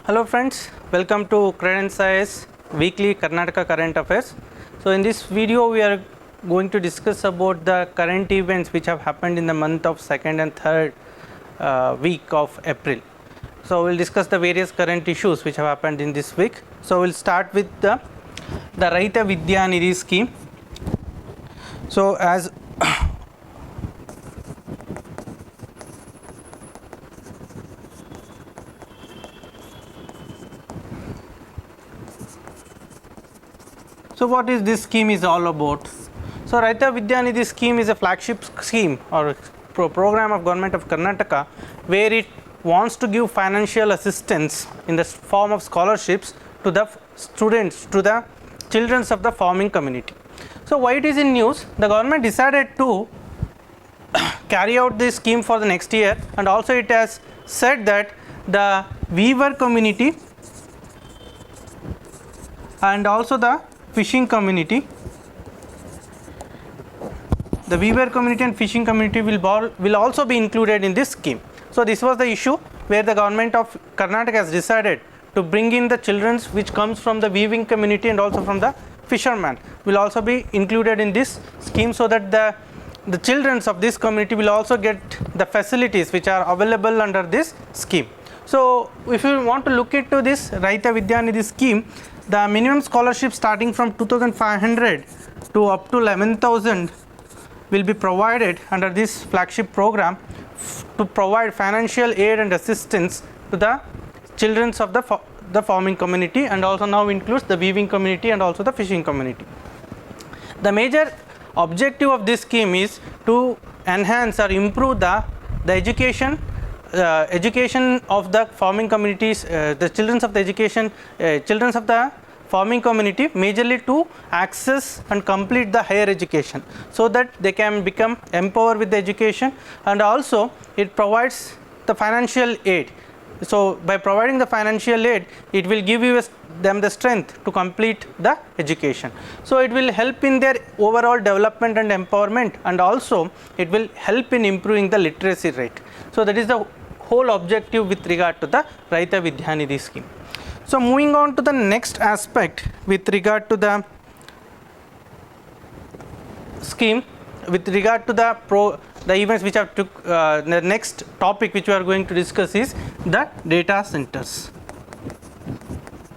Hello friends, welcome to CREDENCE IAS weekly Karnataka current affairs. So in this video we are going to discuss about the current events which have happened in the month of 2nd and 3rd week of April. So we will discuss the various current issues which have happened in this week. So we will start with the RAITAVIDHANI Scheme. So as So what is this scheme is all about? So RAITAVIDHANI Scheme is a flagship scheme or program of government of Karnataka where it wants to give financial assistance in the form of scholarships to the students, to the children of the farming community. So why it is in news? The government decided to carry out this scheme for the next year, and also it has said that the weaver community and also the fishing community, the weaver community and fishing community will also be included in this scheme. So this was the issue where the government of Karnataka has decided to bring in the children which comes from the weaving community and also from the fishermen will also be included in this scheme, so that the children of this community will also get the facilities which are available under this scheme. So if you want to look into this RAITAVIDHANI scheme, the minimum scholarship starting from 2,500 to up to 11,000 will be provided under this flagship program to provide financial aid and assistance to the children of the farming community, and also now includes the weaving community and also the fishing community. The major objective of this scheme is to enhance or improve the education of the farming communities, the children of the education, children of the farming community, majorly to access and complete the higher education, so that they can become empowered with the education, and also it provides the financial aid. So by providing the financial aid, it will give them the strength to complete the education. So it will help in their overall development and empowerment, and also it will help in improving the literacy rate. So that is the whole objective with regard to the RAITAVIDHANI scheme. So moving on to the next aspect with regard to the scheme, with regard to the events which have took, the next topic which we are going to discuss is the data centers.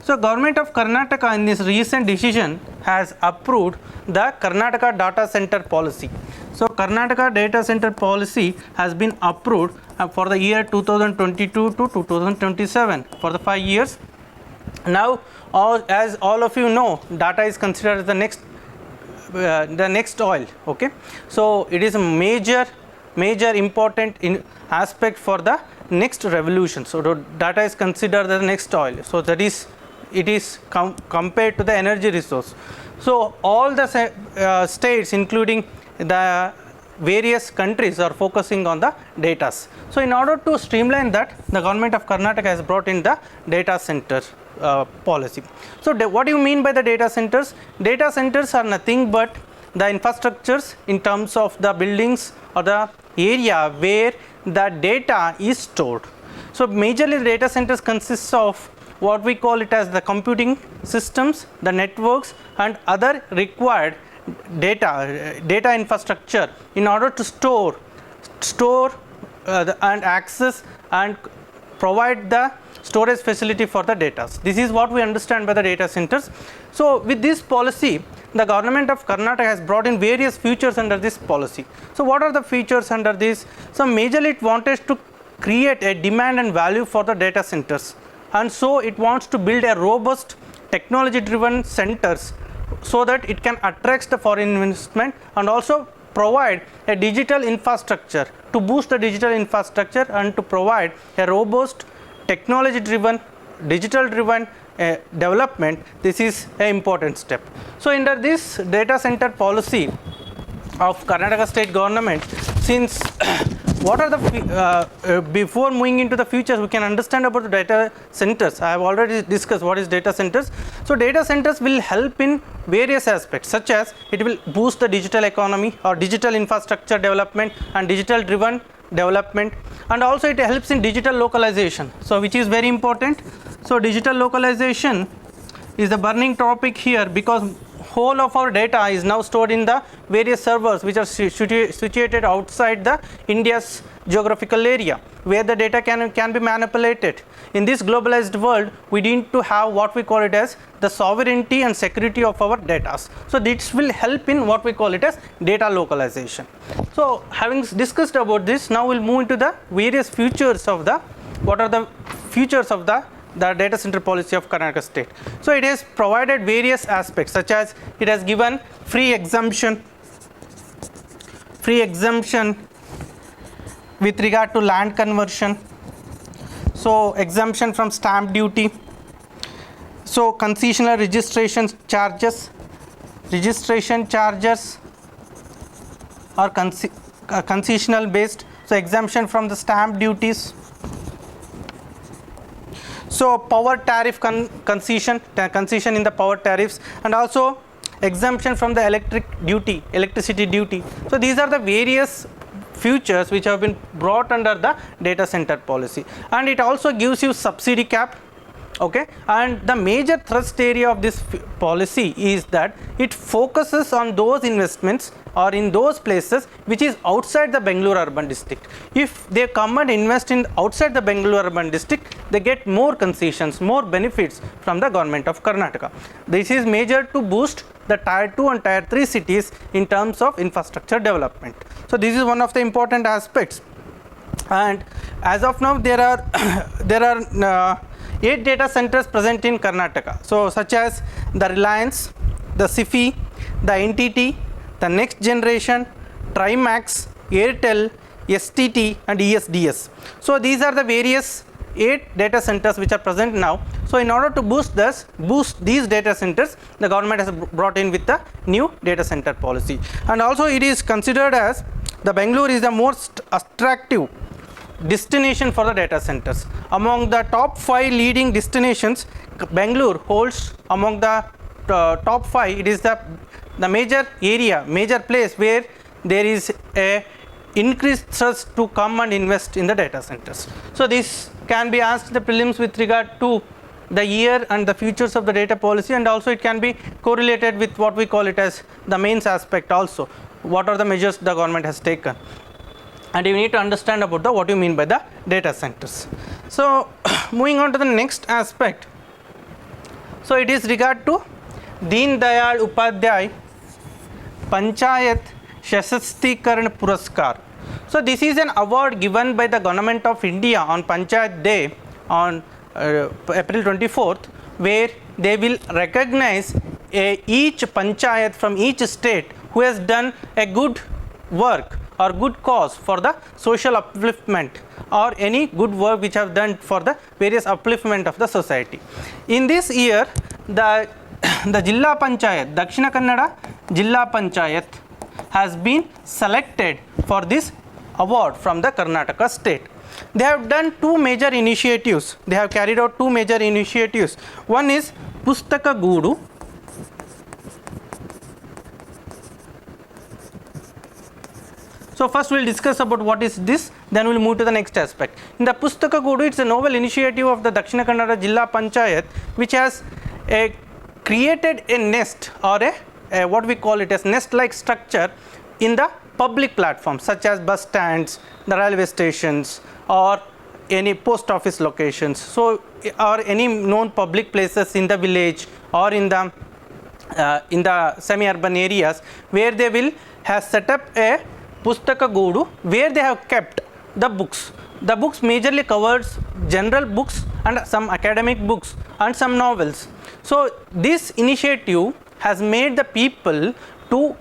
So government of Karnataka in this recent decision has approved the Karnataka data center policy. So Karnataka data center policy has been approved for the year 2022 to 2027 for the 5 years. Now as all of you know, data is considered as the next oil. Okay, so it is a major important aspect for the next revolution. So data is considered the next oil. So that is, it is compared to the energy resource. So all the states, including the various countries, are focusing on the data. So in order to streamline that, the government of Karnataka has brought in the data center policy. So what do you mean by the data centers? Data centers are nothing but the infrastructures in terms of the buildings or the area where the data is stored. So majorly the data centers consists of what we call it as the computing systems, the networks, and other required data infrastructure in order to store and access and provide the storage facility for the data. This is what we understand by the data centers. So with this policy, the government of Karnataka has brought in various features under this policy. So what are the features under this? So majorly it wanted to create a demand and value for the data centers, and so it wants to build a robust technology driven centers so that it can attract the foreign investment and also provide a digital infrastructure to boost the digital infrastructure and to provide a robust technology driven, digital driven development. This is an important step. So under this data center policy of Karnataka state government, since what are the before moving into the futures, we can understand about the data centers. I have already discussed what is data centers. So data centers will help in various aspects, such as it will boost the digital economy or digital infrastructure development and digital driven development, and also it helps in digital localization, so which is very important. So digital localization is the burning topic here, because whole of our data is now stored in the various servers which are situated outside the India's geographical area, where the data can be manipulated. In this globalized world, we need to have what we call it as the sovereignty and security of our data. So this will help in what we call it as data localization. So having discussed about this, now we'll move into the various features of the, what are the features of the data center policy of Karnataka state. So it has provided various aspects, such as it has given free exemption with regard to land conversion, so exemption from stamp duty, so concessional registration charges are concessional based, so exemption from the stamp duties. So power tariff concession in the power tariffs, and also exemption from the electricity duty. So these are the various features which have been brought under the data center policy, and it also gives you subsidy cap. Okay, and the major thrust area of this policy is that it focuses on those investments or in those places which is outside the Bangalore urban district. If they come and invest in outside the Bangalore urban district, they get more concessions, more benefits from the government of Karnataka. This is major to boost the tier 2 and tier 3 cities in terms of infrastructure development. So this is one of the important aspects, and as of now there are 8 data centers present in Karnataka, so such as the Reliance, the SIFI, the NTT, the Next Generation, Trimax, Airtel, STT and ESDS. So these are the various 8 data centers which are present now. So in order to boost these data centers, the government has brought in with the new data center policy, and also it is considered as the Bangalore is the most attractive destination for the data centers. Among the top 5 leading destinations, Bangalore holds among the top 5. It is the major place where there is a increased thrust to come and invest in the data centers. So this can be asked the prelims with regard to the year and the futures of the data policy, and also it can be correlated with what we call it as the mains aspect also. What are the measures the government has taken? And you need to understand about what you mean by the data centers. So moving on to the next aspect. So it is regard to Deen Dayal Upadhyay Panchayat Shashtikaran Puraskar. So this is an award given by the government of India on Panchayat Day on April 24th, where they will recognize each panchayat from each state who has done a good work or good cause for the social upliftment, or any good work which have done for the various upliftment of the society. In this year, the Jilla Panchayat, Dakshina Kannada Jilla Panchayat has been selected for this award from the Karnataka state. They have done 2 major initiatives. They have carried out 2 major initiatives. One is Pustaka Goodu. So first we will discuss about what is this, then we will move to the next aspect. In the Pustaka Goodu, it is a novel initiative of the Dakshina Kannada Jilla Panchayat, which has created a nest, or a what we call it as nest like structure in the public platforms, such as bus stands, the railway stations, or any post office locations, so or any known public places in the village or in the semi-urban areas, where they will have set up a Pustaka Goodu, where they have kept the books. The books majorly covers general books and some academic books and some novels. So this initiative has made the people to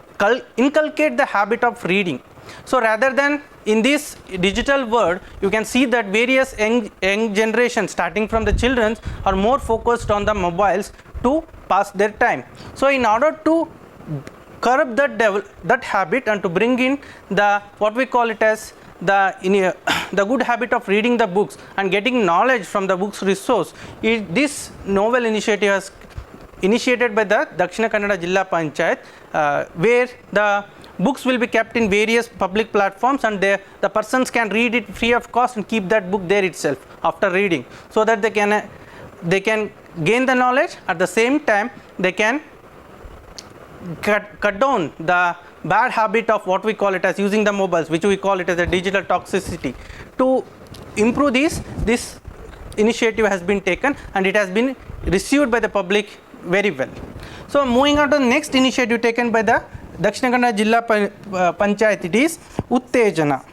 inculcate the habit of reading. So rather than in this digital world, you can see that various young generations, starting from the children, are more focused on the mobiles to pass their time. So in order to curb that habit and to bring in the what we call it as the good habit of reading the books and getting knowledge from the books resource, this novel initiative has initiated by the Dakshina Kannada Jilla Panchayat, where the books will be kept in various public platforms, and the persons can read it free of cost and keep that book there itself after reading, so that they can they can gain the knowledge, at the same time they can cut down the bad habit of what we call it as using the mobiles, which we call it as a digital toxicity. To improve this initiative has been taken and it has been received by the public very well. So moving on to the next initiative taken by the Dakshina Kannada Jilla Panchayat, it is Uttejana.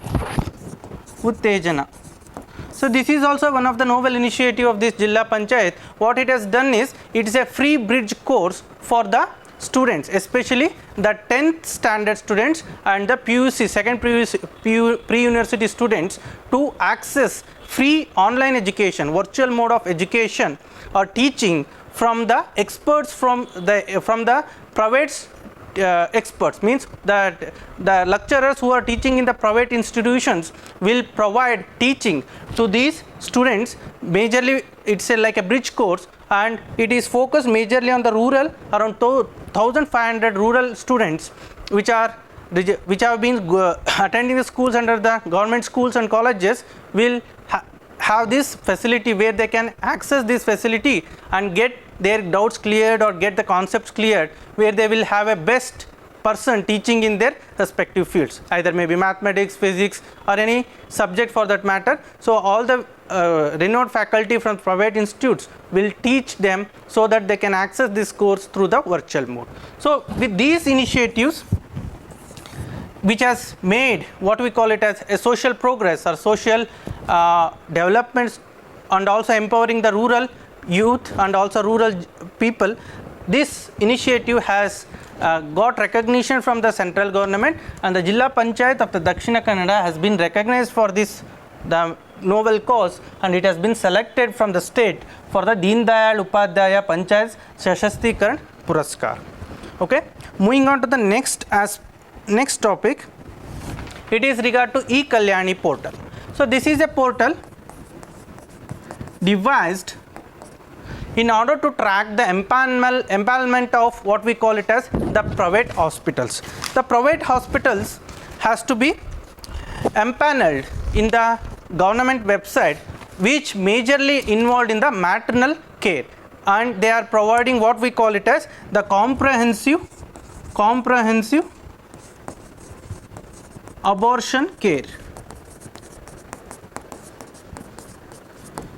So this is also one of the novel initiative of this Jilla Panchayat. What it has done is, it is a free bridge course for the students, especially the 10th standard students and the PUC, second pre-university students, to access free online education, virtual mode of education or teaching from the experts, from the private experts, means that the lecturers who are teaching in the private institutions will provide teaching to these students. Majorly it's like a bridge course, and it is focused majorly on the rural, around 1500 rural students which have been attending the schools under the government schools and colleges, will have this facility where they can access this facility and get their doubts cleared or get the concepts cleared, where they will have a best person teaching in their respective fields, either maybe mathematics, physics or any subject for that matter. So all the renowned faculty from private institutes will teach them so that they can access this course through the virtual mode. So with these initiatives, which has made what we call it as a social progress or social developments, and also empowering the rural youth and also rural people, this initiative has got recognition from the central government, and the Jilla Panchayat of the Dakshina Kannada has been recognized for this the novel cause, and it has been selected from the state for the Deen Dayal Upadhyaya Panchayat Sashastikaran Puraskar. Okay, moving on to the next topic, it is regard to Ekalyani Portal. So this is a portal devised in order to track the empanelment of what we call it as the private hospitals. The private hospitals has to be empaneled in the government website, which majorly involved in the maternal care, and they are providing what we call it as the comprehensive abortion care,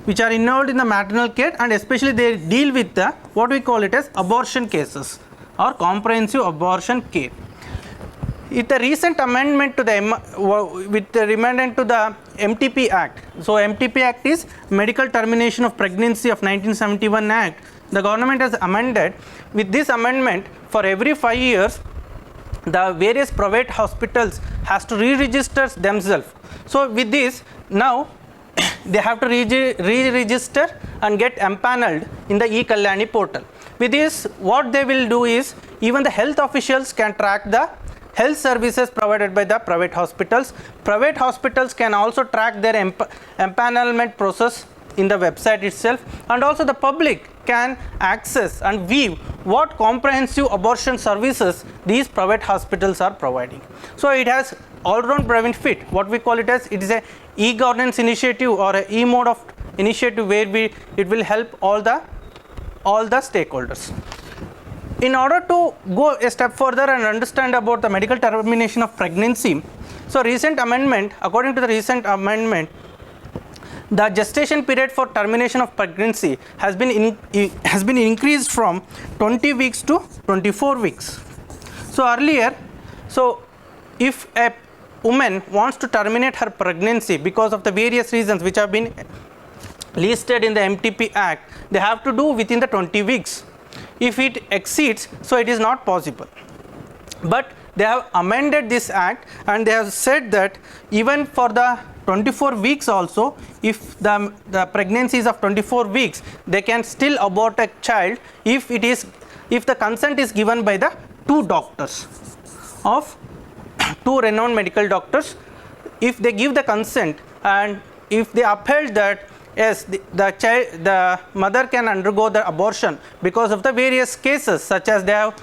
which are involved in the maternal care, and especially they deal with the what we call it as abortion cases or comprehensive abortion care. With the recent amendment to the MTP Act, so MTP Act is Medical Termination of Pregnancy of 1971 Act. The government has amended. With this amendment, for every 5 years, the various private hospitals has to re-register themselves. So with this, now they have to re-register and get empaneled in the Ekalyani portal. With this, what they will do is, even the health officials can track the health services provided by the private hospitals. Private hospitals can also track their empanelment process in the website itself, and also the public can access and view what comprehensive abortion services these private hospitals are providing. So it has all-round benefit. What we call it as, it is a e-governance initiative or a e-mode of initiative where it will help all the stakeholders. In order to go a step further and understand about the medical termination of pregnancy, so recent amendment, according to the recent amendment, the gestation period for termination of pregnancy has been increased from 20 weeks to 24 weeks. So earlier, so if a woman wants to terminate her pregnancy because of the various reasons which have been listed in the MTP Act, they have to do within the 20 weeks. If it exceeds, so it is not possible. But they have amended this act, and they have said that even for the 24 weeks also, if the pregnancy is of 24 weeks, they can still abort a child if the consent is given by the two doctors of two renowned medical doctors. If they give the consent, and if they upheld that yes, the mother can undergo the abortion because of the various cases such as they have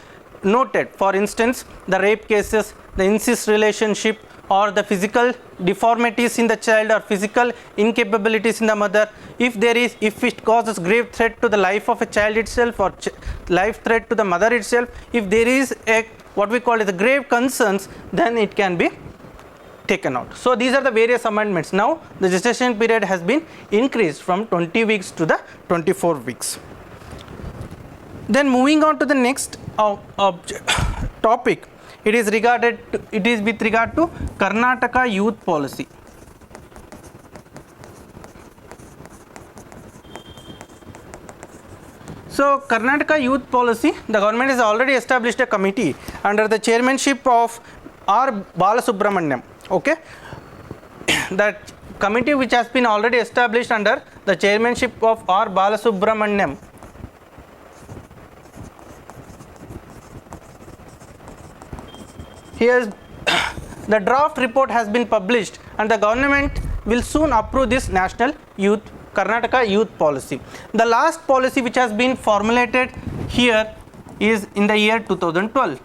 noted, for instance the rape cases, the incest relationship, or the physical deformities in the child or physical incapabilities in the mother, if it causes grave threat to the life of a child itself or life threat to the mother itself, if there is a what we call as a grave concerns, then it can be taken out. So these are the various amendments. Now the gestation period has been increased from 20 weeks to the 24 weeks. Then moving on to the next topic, it is with regard to Karnataka youth policy. So Karnataka youth policy, the government has already established a committee under the chairmanship of R. Balasubramaniam. Okay, that committee which has been already established under the chairmanship of R. Balasubramaniam. Here the draft report has been published and the government will soon approve this national youth Karnataka youth policy. The last policy which has been formulated here is in the year 2012.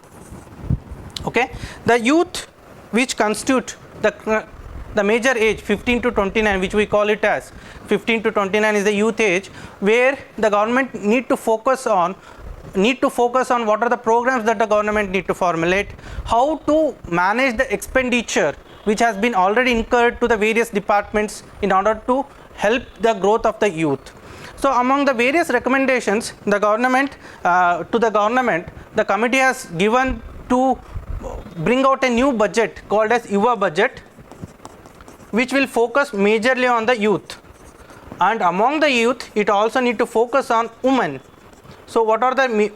Okay, the youth which constitute the major age 15 to 29, which we call it as 15 to 29 is the youth age, where the government need to focus on what are the programs that the government need to formulate, how to manage the expenditure which has been already incurred to the various departments in order to help the growth of the youth. So among the various recommendations the committee has given to bring out a new budget called as Yuva budget, which will focus majorly on the youth, and among the youth it also need to focus on women. So what are the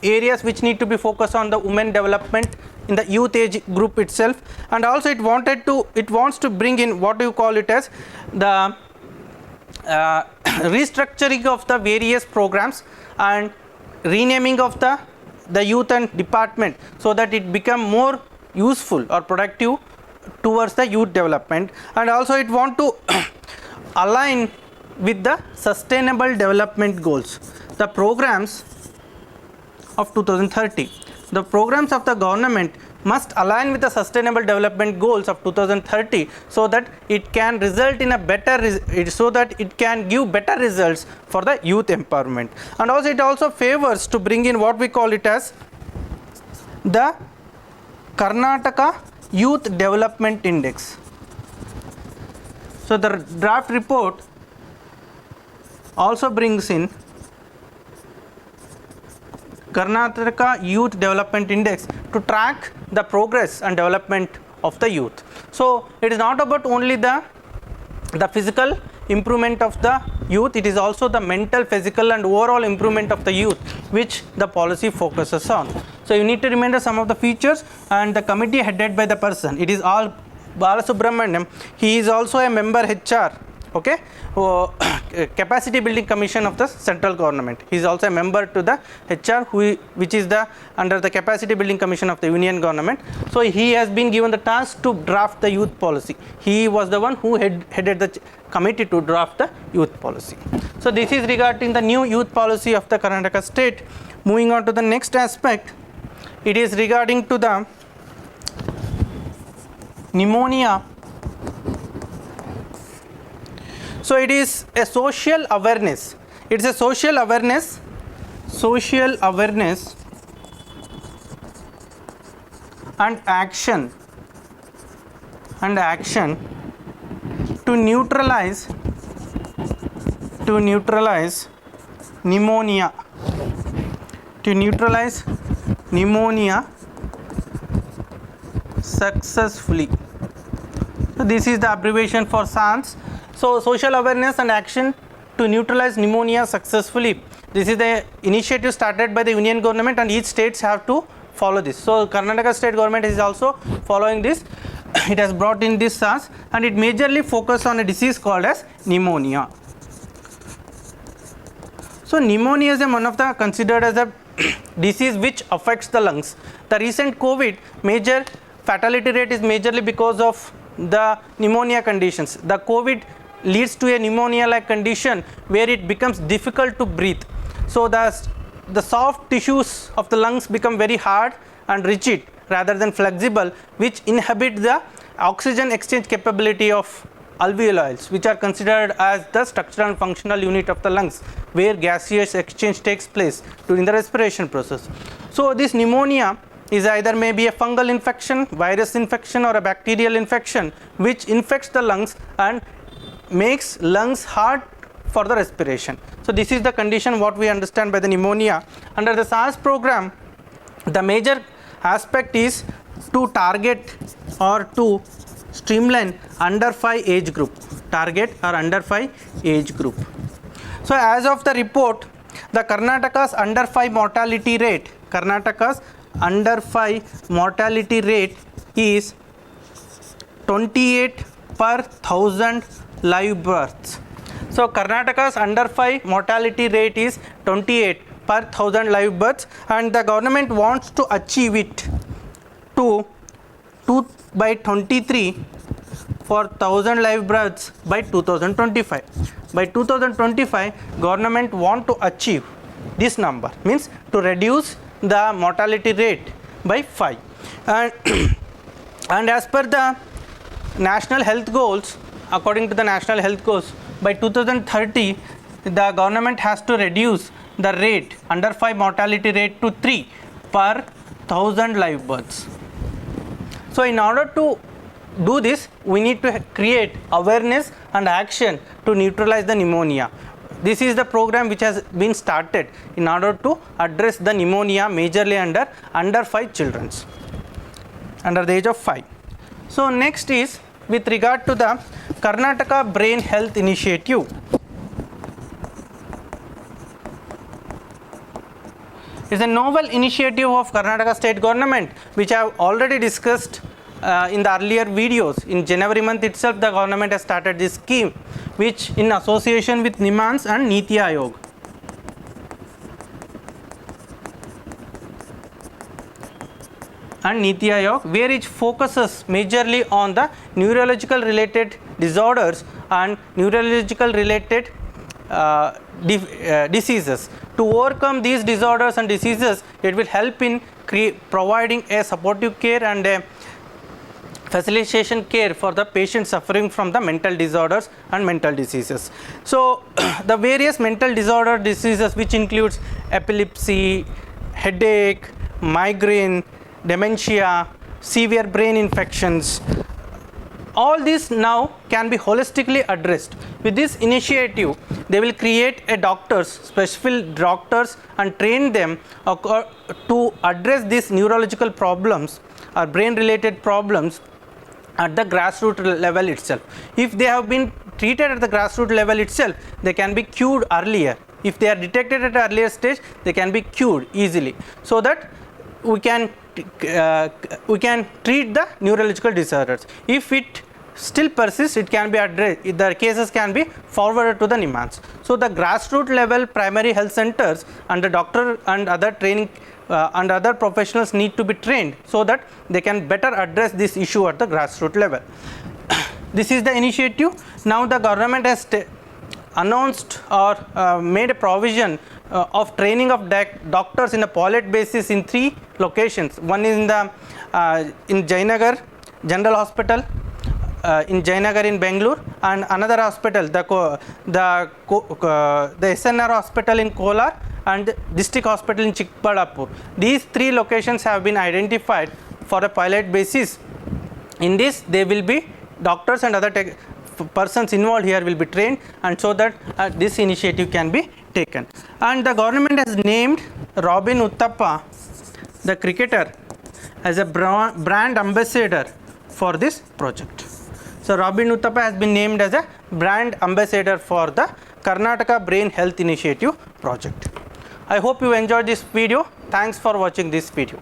areas which need to be focused on the women development in the youth age group itself, and also it wants to bring in what you call it as the restructuring of the various programs and renaming of the youth and department so that it become more useful or productive towards the youth development, and also it want to align with the sustainable development goals, the programs of 2030. The programs of the government must align with the sustainable development goals of 2030 so that it can result in a so that it can give better results for the youth empowerment. And also it also favors to bring in what we call it as the Karnataka Youth Development Index. So the draft report also brings in Karnataka Youth Development Index to track the progress and development of the youth. So it is not about only the physical improvement of the youth, it is also the mental, physical and overall improvement of the youth which the policy focuses on. So you need to remember some of the features, and the committee headed by the person, it is all Balasubramaniam. He is also a member HR, okay, capacity building commission of the central government. He is also a member to the HR which is under the capacity building commission of the union government. So he has been given the task to draft the youth policy. He was the one who headed the committee to draft the youth policy. So this is regarding the new youth policy of the Karnataka state. Moving on to the next aspect, it is regarding to the pneumonia. So it is a social awareness. It's a social awareness and action to neutralize pneumonia. Successfully. So this is the abbreviation for SANS. So social awareness and action to neutralize pneumonia successfully. This is the initiative started by the union government, and each states have to follow this. So Karnataka state government is also following this. It has brought in this SANS, and it majorly focus on a disease called as pneumonia. So pneumonia is one of the considered as a disease which affects the lungs. The recent COVID major fatality rate is majorly because of the pneumonia conditions. The COVID leads to a pneumonia like condition where it becomes difficult to breathe. So the soft tissues of the lungs become very hard and rigid rather than flexible, which inhibit the oxygen exchange capability of alveoli, which are considered as the structural and functional unit of the lungs, where gaseous exchange takes place during the respiration process. So this pneumonia is either maybe a fungal infection, virus infection, or a bacterial infection which infects the lungs and makes lungs hard for the respiration. So this is the condition what we understand by the pneumonia. Under the SARS program, the major aspect is to target or to streamline under 5 age group, target or under 5 age group. So as of the report, the Karnataka's under 5 mortality rate, Karnataka's under 5 mortality rate is 28 per 1000 live births. So Karnataka's under 5 mortality rate is 28 per 1000 live births, and the government wants to achieve it to 2 by 23 for 1000 live births by 2025. By 2025, government want to achieve this number, means to reduce the mortality rate by 5. And as per the national health goals, according to the national health goals, by 2030 the government has to reduce the rate, under 5 mortality rate, to 3 per 1000 live births. So in order to do this, we need to create awareness and action to neutralize the pneumonia. This is the program which has been started in order to address the pneumonia majorly under 5 children, under the age of 5. So next is with regard to the Karnataka Brain Health Initiative. It's a novel initiative of Karnataka state government, which I have already discussed in the earlier videos. In January month itself, the government has started this scheme, which in association with NIMANS and Niti Aayog. Where it focuses majorly on the neurological related disorders and neurological related diseases. To overcome these disorders and diseases, it will help in providing a supportive care and a facilitation care for the patients suffering from the mental disorders and mental diseases. So the various mental diseases, which includes epilepsy, headache, migraine, dementia, severe brain infections, all these now can be holistically addressed. With this initiative, they will create a specific doctors, and train them to address these neurological problems or brain related problems at the grassroots level itself. If they have been treated at the grassroots level itself, they can be cured earlier. If they are detected at an earlier stage, they can be cured easily, so that we can treat the neurological disorders. If it still persists, it can be addressed, the cases can be forwarded to the NIMANS. So the grassroots level primary health centers and the doctor and other training and other professionals need to be trained, so that they can better address this issue at the grassroots level. This is the initiative. Now the government has announced or made a provision of training of doctors in a pilot basis in 3 locations. One is in Jayanagar General Hospital, in Jayanagar in Bangalore, and another hospital, the SNR Hospital in Kolar and District Hospital in Chikballapur. These 3 locations have been identified for a pilot basis. In this, they will be doctors and other persons involved here will be trained, and so that this initiative can be taken. And the government has named Robin Uthappa, the cricketer, as a brand ambassador for this project. So Robin Uthappa has been named as a brand ambassador for the Karnataka Brain Health Initiative project. I hope you enjoyed this video. Thanks for watching this video.